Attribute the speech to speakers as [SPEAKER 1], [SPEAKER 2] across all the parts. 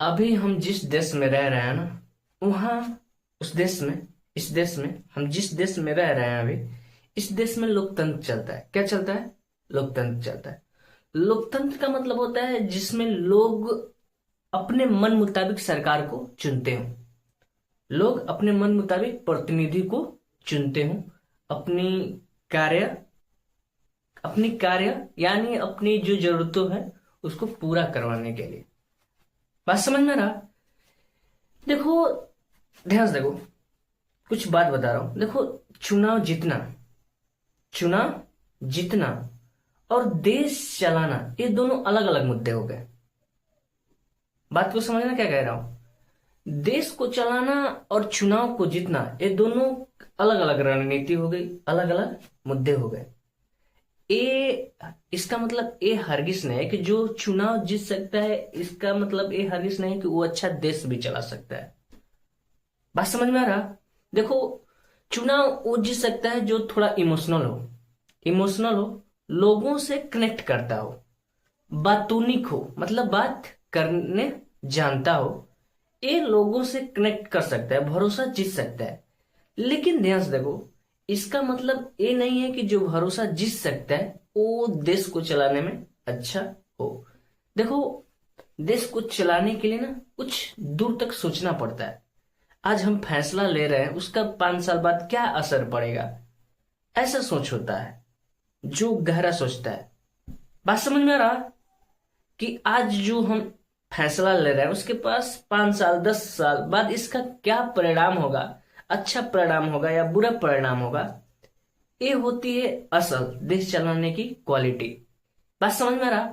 [SPEAKER 1] अभी हम जिस देश में रह रहे हैं ना, वहाँ उस देश में, इस देश में, हम जिस देश में रह रहे हैं अभी, इस देश में लोकतंत्र चलता है। क्या चलता है? लोकतंत्र चलता है। लोकतंत्र का मतलब होता है जिसमें लोग अपने मन मुताबिक सरकार को चुनते हो। लोग अपने मन मुताबिक प्रतिनिधि को चुनते हो, अपनी कार्य अपनी कार्य यानी अपनी जो जरूरतों है उसको पूरा करवाने के लिए। बात समझ में आ रहा? देखो, ध्यान से देखो, कुछ बात बता रहा हूं। देखो, चुनाव जीतना चुनाव जीतना और देश चलाना, ये दोनों अलग अलग मुद्दे हो गए। बात को समझना क्या कह रहा हूं। देश को चलाना और चुनाव को जीतना, ये दोनों अलग अलग रणनीति हो गई, अलग अलग मुद्दे हो गए। ये इसका मतलब ये हरगिज नहीं है कि जो चुनाव जीत सकता है, इसका मतलब ये हरगिज नहीं है कि वो अच्छा देश भी चला सकता है। बात समझ में आ रहा? देखो, चुनाव वो जीत सकता है जो थोड़ा इमोशनल हो, लोगों से कनेक्ट करता हो, बातूनिक हो, मतलब बात करने जानता हो। ये लोगों से कनेक्ट कर सकता है, भरोसा जीत सकता है। लेकिन ध्यान से देखो, इसका मतलब ये नहीं है कि जो भरोसा जीत सकता है वो देश को चलाने में अच्छा हो। देखो, देश को चलाने के लिए ना कुछ दूर तक सोचना पड़ता है। आज हम फैसला ले रहे हैं, उसका 5 साल बाद क्या असर पड़ेगा, ऐसा सोच होता है जो गहरा सोचता है। बात समझ में आ रहा? कि आज जो हम फैसला ले रहे हैं उसके पास 5 साल 10 साल बाद इसका क्या परिणाम होगा, अच्छा परिणाम होगा या बुरा परिणाम होगा। ये होती है असल देश चलाने की क्वालिटी। बात समझ में आ रहा?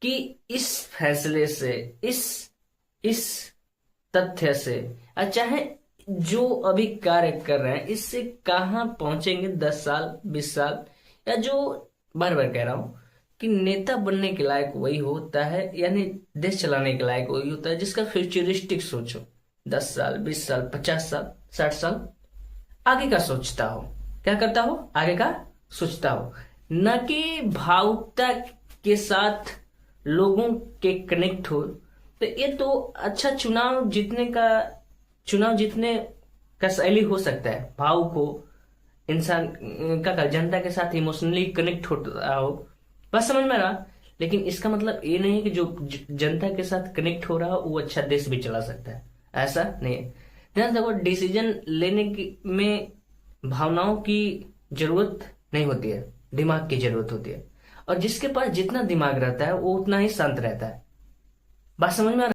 [SPEAKER 1] कि इस फैसले से, इस तथ्य से, चाहे जो अभी कार्य कर रहे हैं इससे कहाँ पहुंचेंगे 10 साल 20 साल, या जो बार बार कह रहा हूं कि नेता बनने के लायक वही होता है, यानी देश चलाने के लायक वही होता है जिसका फ्यूचरिस्टिक सोच हो। 10 साल 20 साल 50 साल 60 साल आगे का सोचता हो। क्या करता हो? आगे का सोचता हो, न कि भावुकता के साथ लोगों के कनेक्ट हो। तो ये तो अच्छा चुनाव जीतने का शैली हो सकता है, भावुक हो, इंसान का जनता के साथ इमोशनली कनेक्ट होता हो। बस समझ में आ रहा? लेकिन इसका मतलब ये नहीं है कि जो जनता के साथ कनेक्ट हो रहा हो वो अच्छा देश भी चला सकता है, ऐसा नहीं है। ध्यान देखो, डिसीजन लेने की में भावनाओं की जरूरत नहीं होती है, दिमाग की जरूरत होती है। और जिसके पास जितना दिमाग रहता है वो उतना ही शांत रहता है। बात समझ में आ रहा?